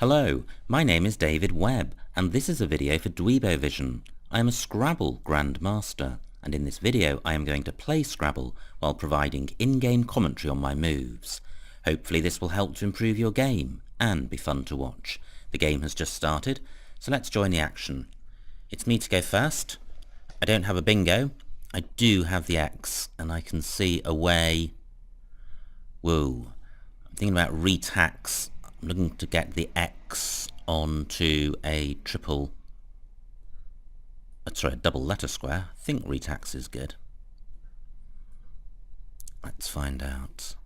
Hello, my name is David Webb, and this is a video for Dweebovision. I am a Scrabble grandmaster, and in this video I am going to play Scrabble while providing in-game commentary on my moves. Hopefully this will help to improve your game, and be fun to watch. The game has just started, so let's join the action. It's me to go first. I don't have a bingo. I do have the X, and I can see a way... Whoa. I'm thinking about retax. I'm looking to get the X onto a double letter square. I think retax is good. Let's find out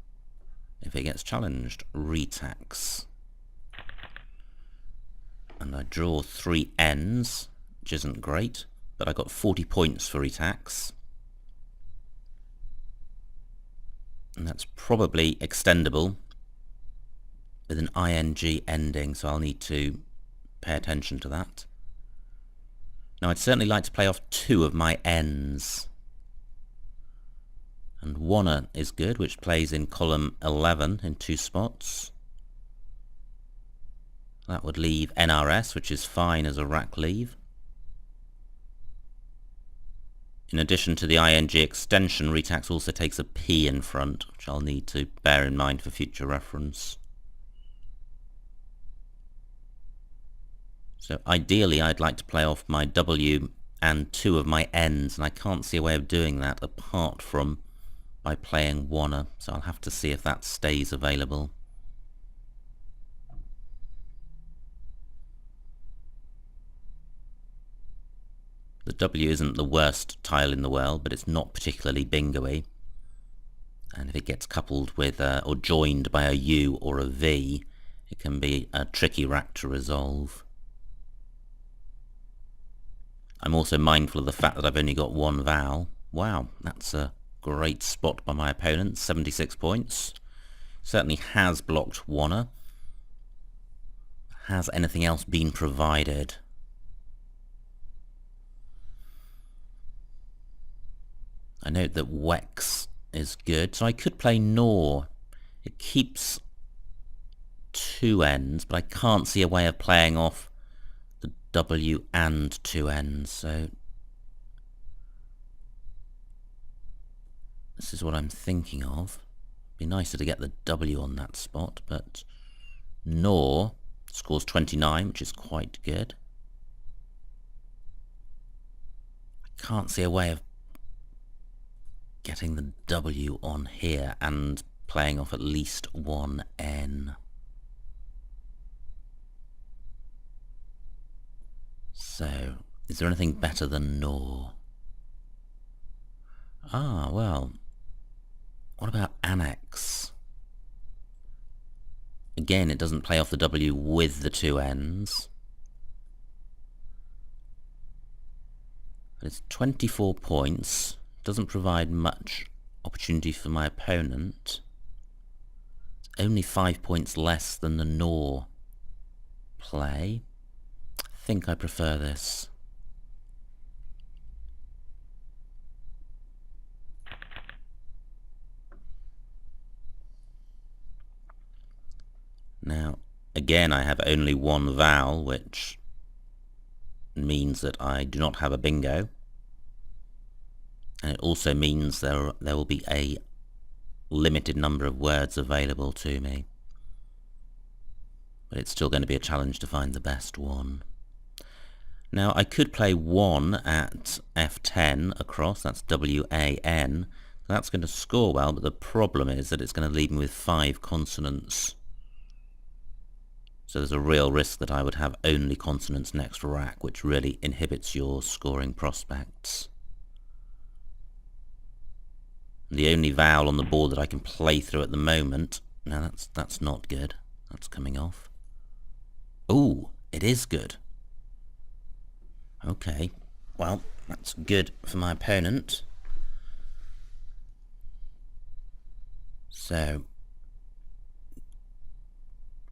if it gets challenged. Retax. And I draw 3 N's, which isn't great, but I got 40 points for retax. And that's probably extendable with an ing ending, so I'll need to pay attention to that. Now I'd certainly like to play off 2 of my N's. And wanna is good, which plays in column 11 in 2 spots. That would leave NRS, which is fine as a rack leave. In addition to the ing extension, retax also takes a P in front, which I'll need to bear in mind for future reference. So ideally I'd like to play off my W and 2 of my N's, and I can't see a way of doing that apart from by playing wanna, so I'll have to see if that stays available. The W isn't the worst tile in the world, but it's not particularly bingo-y. And if it gets coupled with or joined by a U or a V, it can be a tricky rack to resolve. I'm also mindful of the fact that I've only got 1 vowel. Wow, that's a great spot by my opponent, 76 points. Certainly has blocked wanna. Has anything else been provided? I note that Wex is good, so I could play Nor. It keeps 2 N's, but I can't see a way of playing off the W and 2 N's, so this is what I'm thinking of. Be nicer to get the W on that spot, but Nor scores 29, which is quite good. I can't see a way of getting the W on here and playing off at least 1 N. So, is there anything better than Nor? Ah, well, what about Annex? Again, it doesn't play off the W with the 2 N's. But it's 24 points. Doesn't provide much opportunity for my opponent. It's only 5 points less than the Nor play. I think I prefer this. Now, again, I have only 1 vowel, which means that I do not have a bingo. And it also means there will be a limited number of words available to me. But it's still going to be a challenge to find the best one. Now I could play 1 at F10 across, that's W-A-N. That's going to score well, but the problem is that it's going to leave me with 5 consonants. So there's a real risk that I would have only consonants next rack, which really inhibits your scoring prospects. The only vowel on the board that I can play through at the moment, now that's not good. That's coming off. Ooh, it is good. Okay, well, that's good for my opponent. So,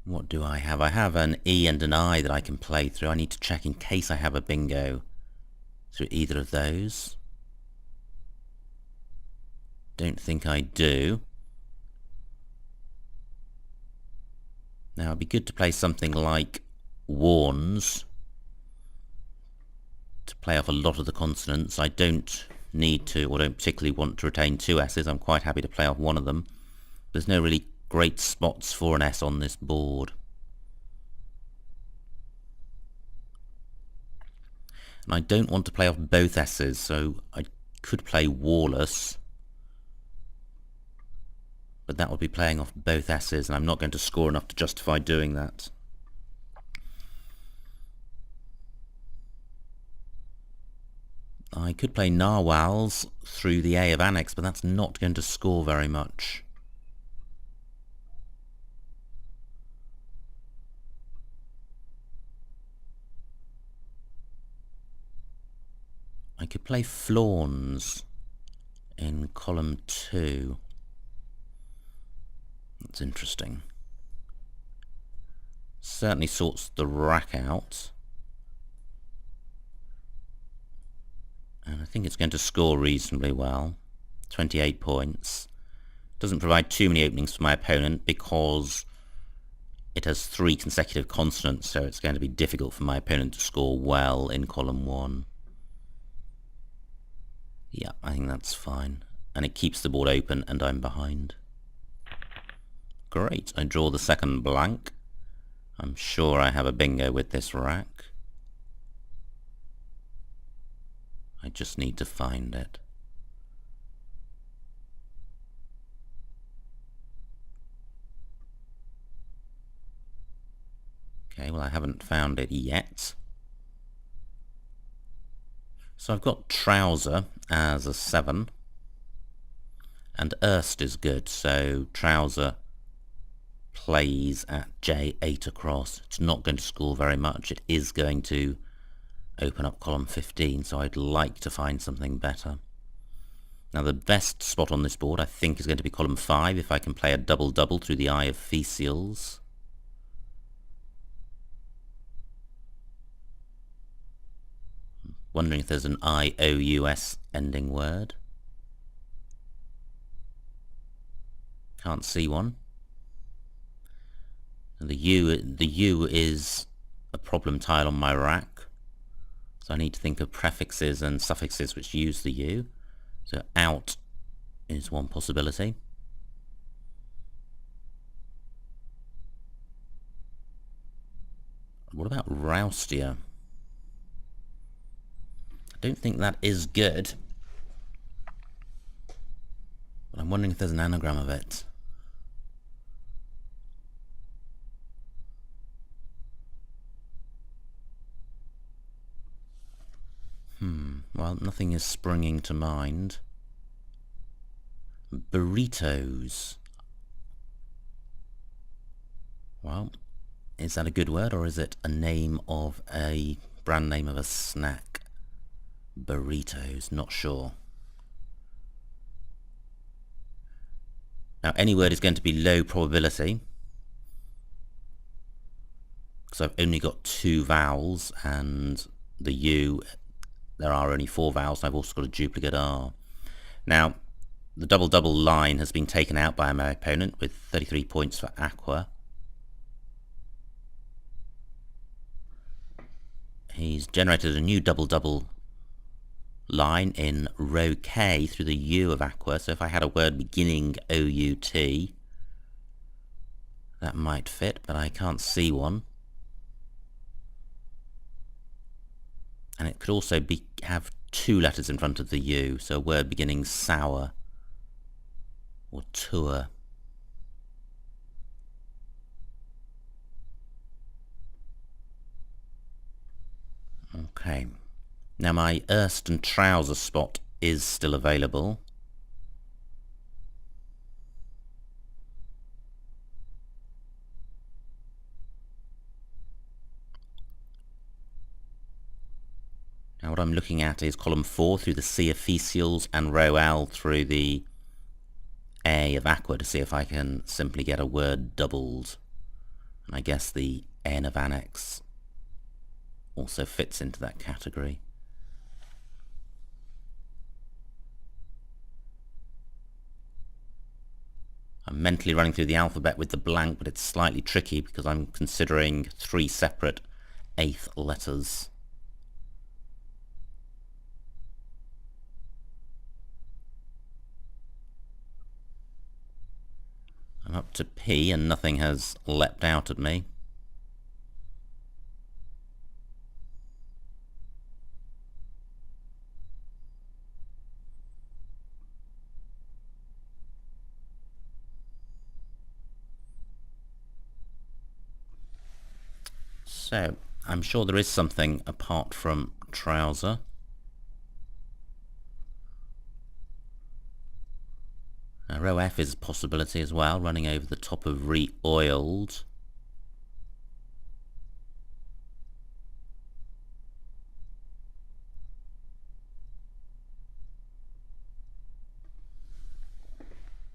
what do I have? I have an E and an I that I can play through. I need to check in case I have a bingo through either of those. Don't think I do. Now it'd be good to play something like warns to play off a lot of the consonants. I don't need to, or don't particularly want to retain two S's. I'm quite happy to play off one of them. There's no really great spots for an S on this board. And I don't want to play off both S's, so I could play warless, but that would be playing off both S's, and I'm not going to score enough to justify doing that. I could play narwhals through the A of annex, but that's not going to score very much. I could play flawns in column 2. That's interesting. Certainly sorts the rack out. And I think it's going to score reasonably well. 28 points. Doesn't provide too many openings for my opponent because it has 3 consecutive consonants, so it's going to be difficult for my opponent to score well in column 1. Yeah, I think that's fine. And it keeps the board open and I'm behind. Great, I draw the second blank. I'm sure I have a bingo with this rack. I just need to find it. Okay, well I haven't found it yet. So I've got trouser as a 7. And erst is good, so trouser plays at J8 across. It's not going to score very much. It is going to open up column 15, so I'd like to find something better. Now the best spot on this board I think is going to be column 5 if I can play a double-double through the eye of Fecials. Wondering if there's an I-O-U-S ending word. Can't see one. And the U is a problem tile on my rack, so I need to think of prefixes and suffixes which use the U. So out is one possibility. What about roustier? I don't think that is good, but I'm wondering if there's an anagram of it. Well, nothing is springing to mind. Burritos. Well, is that a good word, or is it a name of a brand name of a snack? Burritos, not sure. Now any word is going to be low probability, because I've only got 2 vowels, and the U, there are only 4 vowels, and I've also got a duplicate R. Now the double-double line has been taken out by my opponent with 33 points for Aqua. He's generated a new double-double line in row K through the U of Aqua, so if I had a word beginning O-U-T, that might fit, but I can't see one. And it could also have 2 letters in front of the U, so a word beginning sour or tour. Okay. Now my erst and trouser spot is still available. Now what I'm looking at is column 4 through the C of Fecials and row L through the A of Aqua to see if I can simply get a word doubled. And I guess the N of Annex also fits into that category. I'm mentally running through the alphabet with the blank, but it's slightly tricky because I'm considering 3 separate 8th letters. I'm up to P and nothing has leapt out at me. So, I'm sure there is something apart from trouser. Now, row F is a possibility as well, running over the top of re-oiled.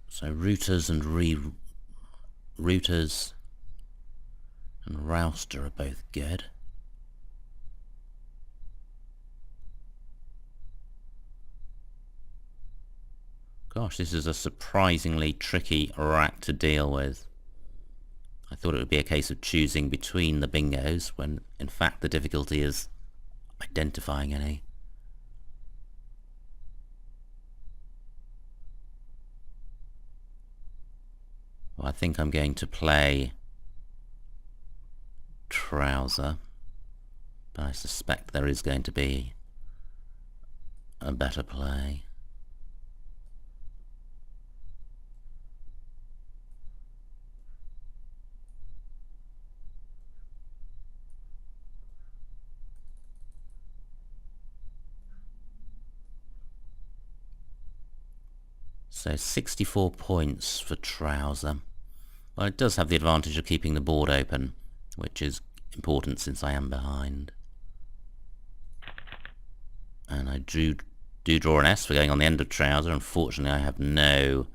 So routers and routers and rouster are both good. Gosh, this is a surprisingly tricky rack to deal with. I thought it would be a case of choosing between the bingos, when in fact the difficulty is identifying any. Well, I think I'm going to play trouser, but I suspect there is going to be a better play. So 64 points for trouser. Well, it does have the advantage of keeping the board open, which is important since I am behind. And I do draw an S for going on the end of trouser. Unfortunately, I have no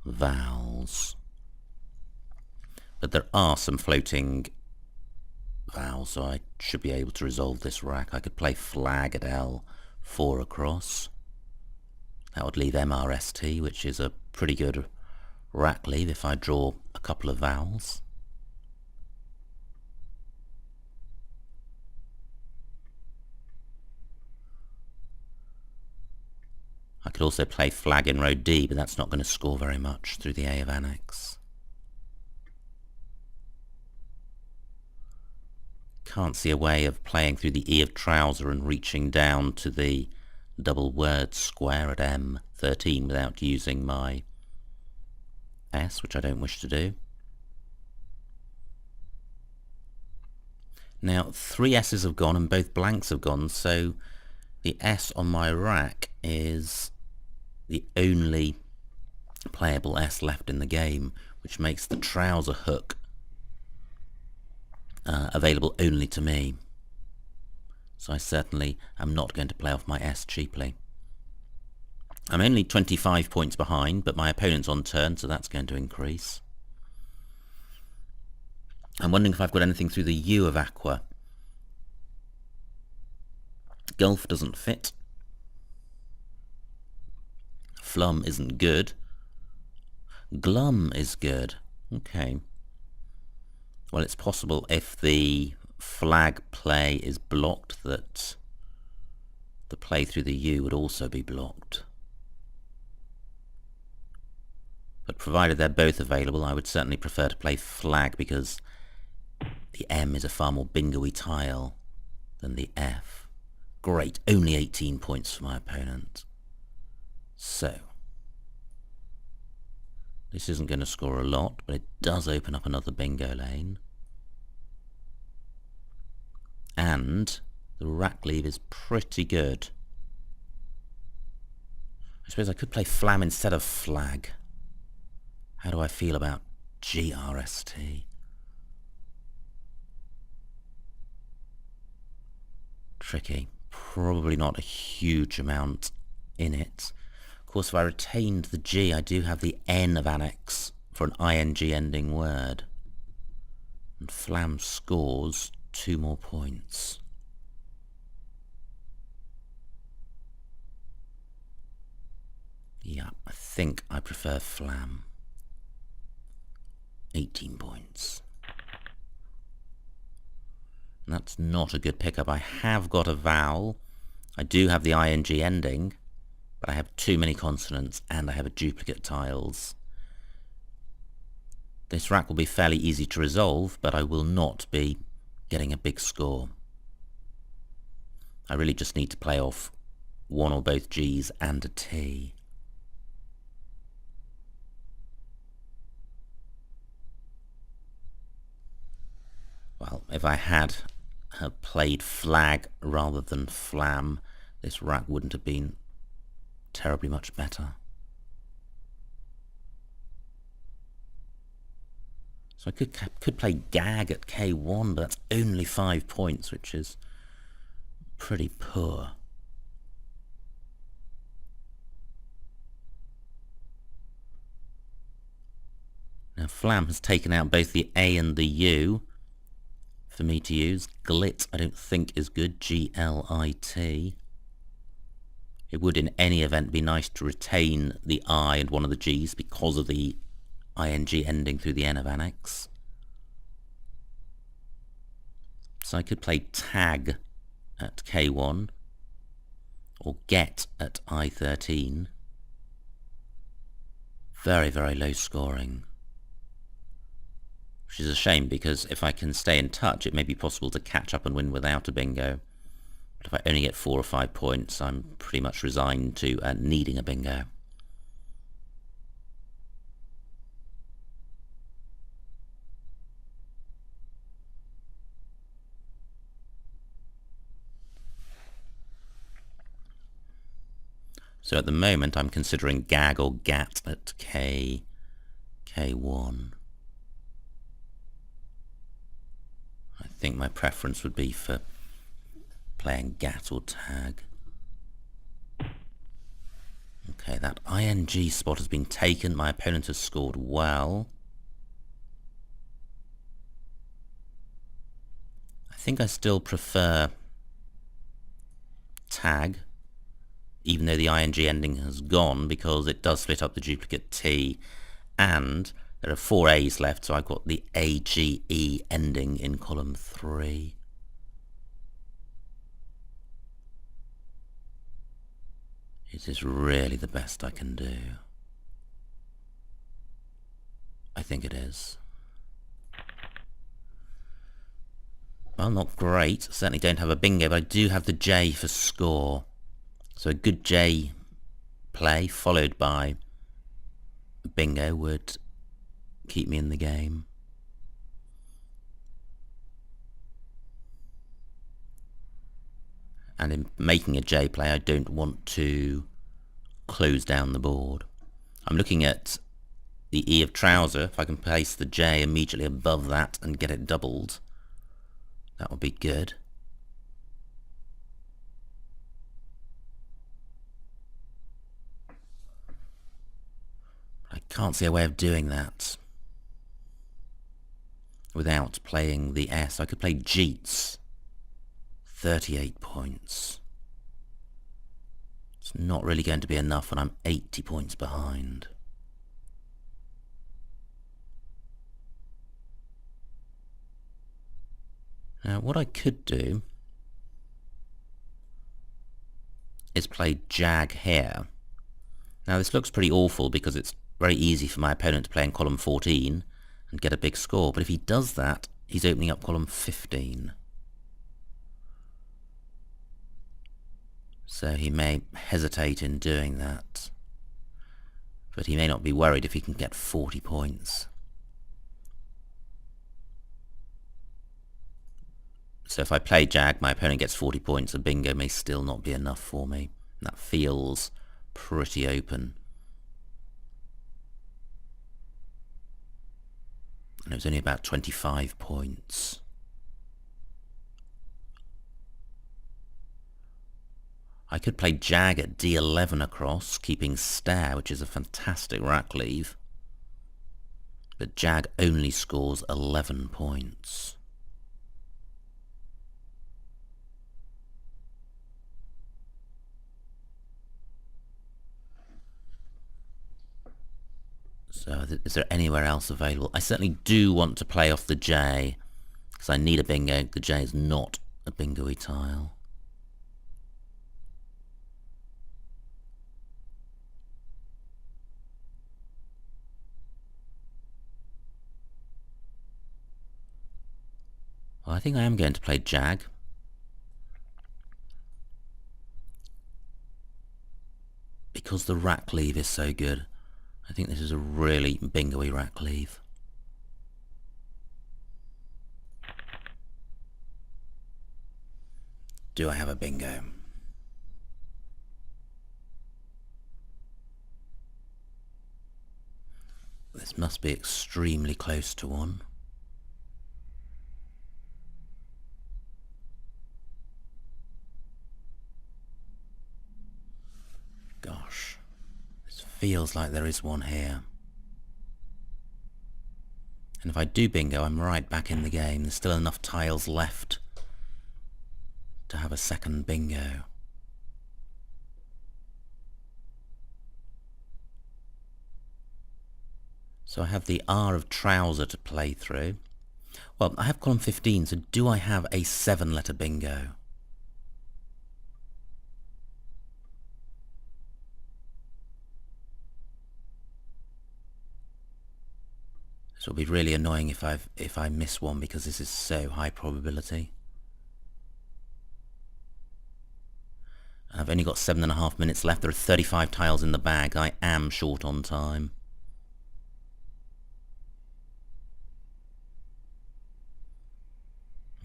vowels. But there are some floating vowels, so I should be able to resolve this rack. I could play flag at L, 4 across. That would leave MRST, which is a pretty good rack leave if I draw a couple of vowels. I could also play flag in row D, but that's not going to score very much through the A of annex. Can't see a way of playing through the E of trouser and reaching down to the double word square at M13 without using my S, which I don't wish to do. Now 3 S's have gone and both blanks have gone, so the S on my rack is the only playable S left in the game, which makes the trouser hook available only to me. So I certainly am not going to play off my S cheaply. I'm only 25 points behind, but my opponent's on turn, so that's going to increase. I'm wondering if I've got anything through the U of aqua. Gulf doesn't fit. Flum isn't good. Glum is good. Okay. Well, it's possible if the flag play is blocked that the play through the U would also be blocked. But provided they're both available, I would certainly prefer to play flag because the M is a far more bingo-y tile than the F. Great, only 18 points for my opponent. So, this isn't going to score a lot, but it does open up another bingo lane. And the rack leave is pretty good. I suppose I could play flam instead of flag. How do I feel about GRST? Tricky. Probably not a huge amount in it. Of course, if I retained the G, I do have the N of annex for an ing ending word. And flam scores 2 more points. Yeah, I think I prefer flam. 18 points. And that's not a good pickup. I have got a vowel. I do have the ing ending, but I have too many consonants and I have a duplicate tiles. This rack will be fairly easy to resolve, but I will not be getting a big score. I really just need to play off one or both G's and a T. Well, if I had played flag rather than flam, this rack wouldn't have been terribly much better. So I could play gag at K1, but that's only 5 points, which is pretty poor. Now flam has taken out both the A and the U for me to use. Glit I don't think is good, G-L-I-T. It would in any event be nice to retain the I and one of the G's because of the ing ending through the N of annex. So I could play tag at K1 or get at I13. Very, very low scoring. Which is a shame, because if I can stay in touch, it may be possible to catch up and win without a bingo. But if I only get 4 or 5 points, I'm pretty much resigned to needing a bingo. So at the moment I'm considering gag or gat at K1. I think my preference would be for playing gat or tag. Okay, that ing spot has been taken. My opponent has scored well. I think I still prefer tag, even though the ing ending has gone, because it does split up the duplicate T, and there are 4 A's left, so I've got the AGE ending in column 3. It is really the best I can do. I think it is. Well, not great. Certainly don't have a bingo, but I do have the J for score. So a good J play followed by a bingo would keep me in the game. And in making a J play, I don't want to close down the board. I'm looking at the E of trouser. If I can place the J immediately above that and get it doubled, that would be good. I can't see a way of doing that without playing the S. I could play Jeets. 38 points. It's not really going to be enough, and I'm 80 points behind. Now, what I could do is play Jag here. Now, this looks pretty awful because it's very easy for my opponent to play in column 14 and get a big score, but if he does that, he's opening up column 15. So he may hesitate in doing that, but he may not be worried if he can get 40 points. So if I play Jag, my opponent gets 40 points, a bingo may still not be enough for me. That feels pretty open. And it was only about 25 points. I could play Jag at D11 across, keeping stare, which is a fantastic rack leave. But Jag only scores 11 points. So is there anywhere else available? I certainly do want to play off the J, because I need a bingo. The J is not a bingo-y tile. Well, I think I am going to play Jag. Because the rack leave is so good, I think this is a really bingo-y rack leave. Do I have a bingo? This must be extremely close to one. Gosh, this feels like there is one here. And if I do bingo, I'm right back in the game. There's still enough tiles left to have a second bingo. So I have the R of trouser to play through. Well, I have column 15, so do I have a 7-letter bingo? This will be really annoying if I miss one, because this is so high probability. And I've only got 7.5 minutes left. There are 35 tiles in the bag. I am short on time.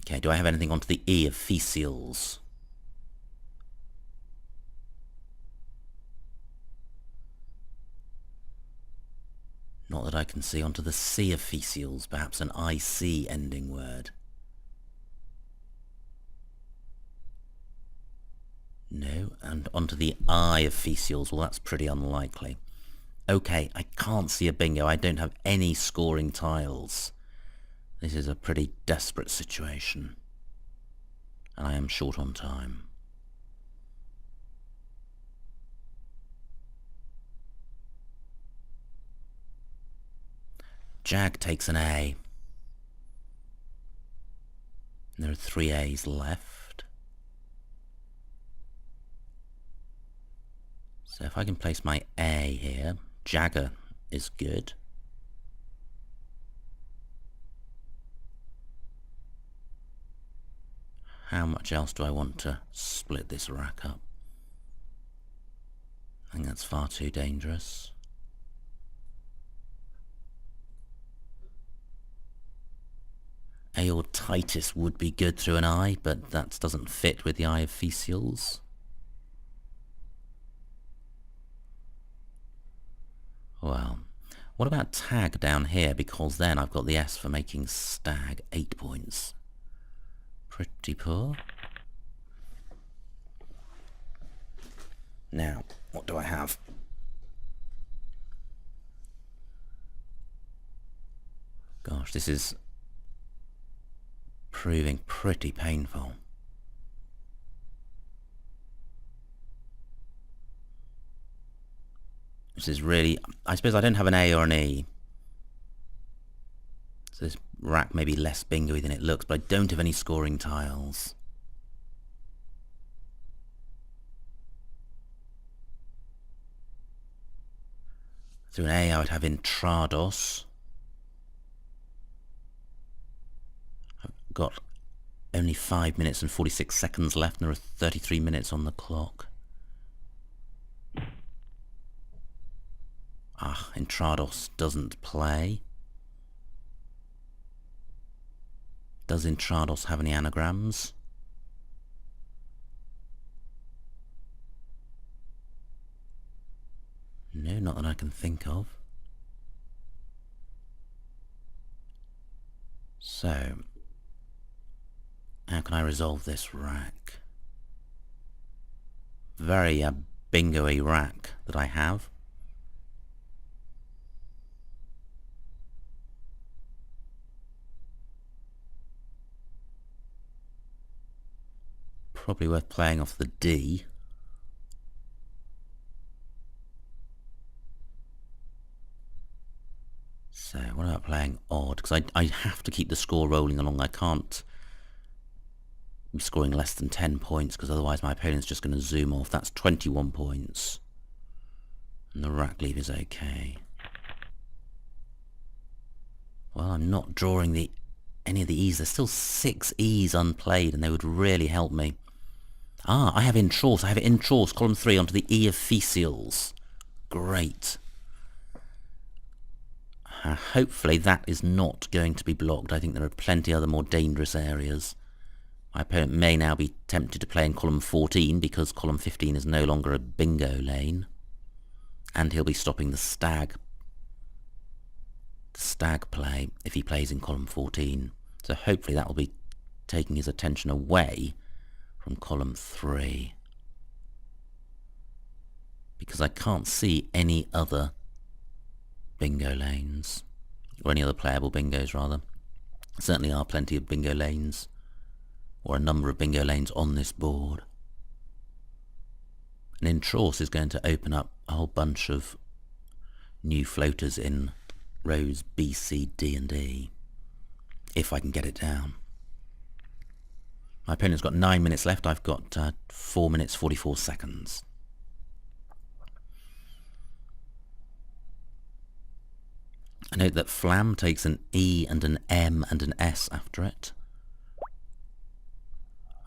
Okay, do I have anything onto the E of Fecials? Not that I can see. Onto the C of Fecials, perhaps an IC ending word. No, and onto the I of Fecials. Well, that's pretty unlikely. Okay, I can't see a bingo. I don't have any scoring tiles. This is a pretty desperate situation, and I am short on time. Jag takes an A. And there are 3 A's left. So if I can place my A here, Jagger is good. How much else do I want to split this rack up? I think that's far too dangerous. Aortitis would be good through an I, but that doesn't fit with the I of Fecials. Well, what about tag down here? Because then I've got the S for making stag. 8 points. Pretty poor. Now, what do I have? Gosh, this is proving pretty painful. This is really... I suppose I don't have an A or an E. So this rack may be less bingo-y than it looks, but I don't have any scoring tiles. Through an A I would have Intrados. I've got only 5 minutes and 46 seconds left, and there are 33 minutes on the clock. Ah, Intrados doesn't play. Does Intrados have any anagrams? No, not that I can think of. So, how can I resolve this rack? Very bingo-y rack that I have. Probably worth playing off the D. playing odd, because I have to keep the score rolling along. I can't be scoring less than 10 points, because otherwise my opponent's just going to zoom off. That's 21 points. And the rack leave is okay. Well, I'm not drawing any of the E's. There's still 6 E's unplayed, and they would really help me. Ah, I have entrance. I have it entrance, column 3, onto the E of Fecials. Great. Hopefully that is not going to be blocked. I think there are plenty other more dangerous areas. My opponent may now be tempted to play in column 14 because column 15 is no longer a bingo lane. And he'll be stopping the stag play if he plays in column 14. So hopefully that will be taking his attention away from column 3. Because I can't see any other bingo lanes, or any other playable bingos rather. Certainly are plenty of bingo lanes, or a number of bingo lanes on this board. And Intrause is going to open up a whole bunch of new floaters in rows B, C, D and E, if I can get it down. My opponent's got 9 minutes left. I've got 4 minutes 44 seconds. I note that Flam takes an E and an M and an S after it.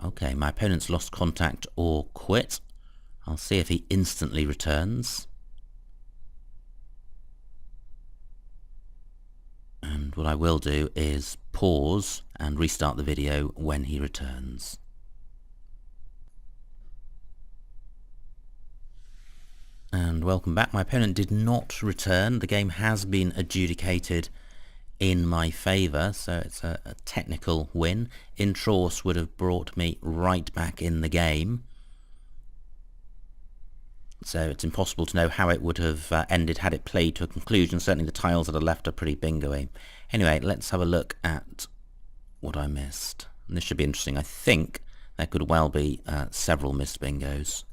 Okay, my opponent's lost contact or quit. I'll see if he instantly returns. And what I will do is pause and restart the video when he returns. And welcome back. My opponent did not return. The game has been adjudicated in my favour, so it's a technical win. Intrause would have brought me right back in the game. So it's impossible to know how it would have ended had it played to a conclusion. Certainly the tiles that are left are pretty bingo-y. Anyway, let's have a look at what I missed. And this should be interesting. I think there could well be several missed bingos.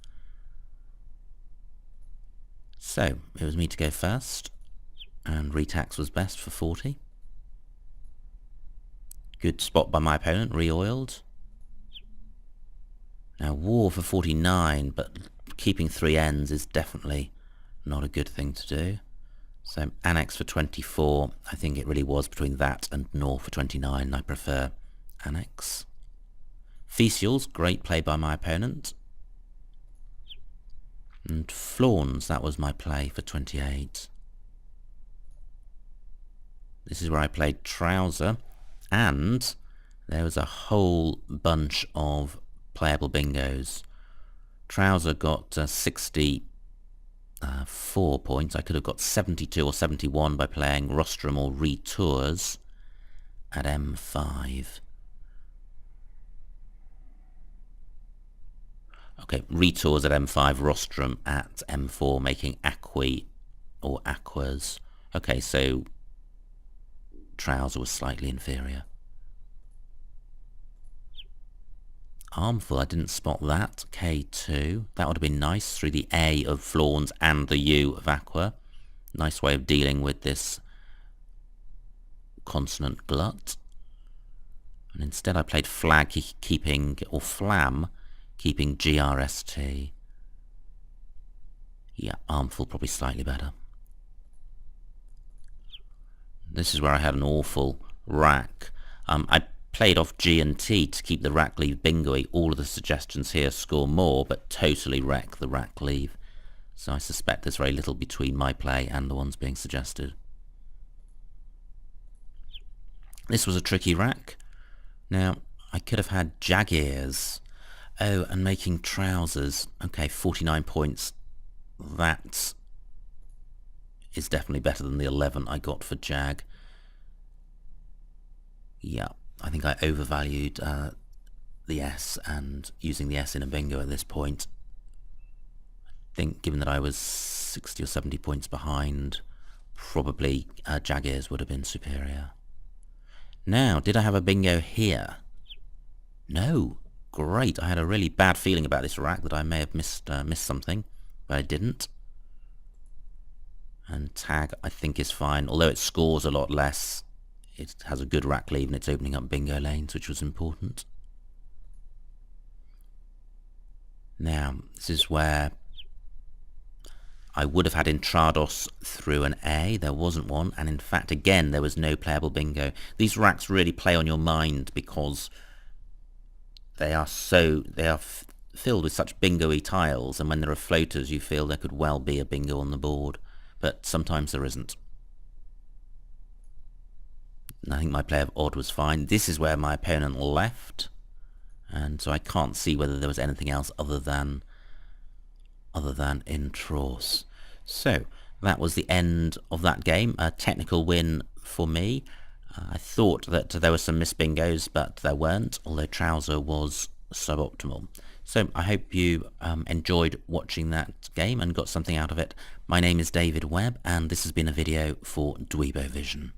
So, it was me to go first, and retax was best for 40. Good spot by my opponent, re-oiled. Now war for 49, but keeping 3 ends is definitely not a good thing to do. So annex for 24, I think it really was between that and Nor for 29, I prefer annex. Fecials, great play by my opponent. And Flawns, that was my play for 28. This is where I played Trouser, and there was a whole bunch of playable bingos. Trouser got 64 points. I could have got 72 or 71 by playing Rostrum or Retours at M5. Okay, Retours at M5, Rostrum at M4, making Aqui or Aquas. Okay, so Trouser was slightly inferior. Armful, I didn't spot that. K2, that would have been nice through the A of Flawns and the U of Aqua. Nice way of dealing with this consonant glut. And instead I played Flag keeping, or Flam, keeping GRST. Yeah, Armful probably slightly better. This is where I had an awful rack. I played off G and T to keep the rack leave bingo-y. All of the suggestions here score more, but totally wreck the rack leave. So I suspect there's very little between my play and the ones being suggested. This was a tricky rack. Now, I could have had Jaguars. Oh, and making Trousers. Okay, 49 points. That is definitely better than the 11 I got for Jag. Yeah, I think I overvalued the S, and using the S in a bingo at this point. I think given that I was 60 or 70 points behind, probably Jaguars would have been superior. Now, did I have a bingo here? No. Great. I had a really bad feeling about this rack that I may have missed something, but I didn't. And tag, I think, is fine. Although it scores a lot less, it has a good rack leave and it's opening up bingo lanes, which was important. Now, this is where I would have had Intrados through an A. There wasn't one, and in fact, again, there was no playable bingo. These racks really play on your mind because they are filled with such bingo-y tiles, and when there are floaters, you feel there could well be a bingo on the board, but sometimes there isn't. I think my play of odd was fine. This is where my opponent left, and so I can't see whether there was anything else other than Intros. So that was the end of that game. A technical win for me. I thought that there were some missed bingos, but there weren't, although Trouser was suboptimal. So I hope you enjoyed watching that game and got something out of it. My name is David Webb, and this has been a video for Dweebovision.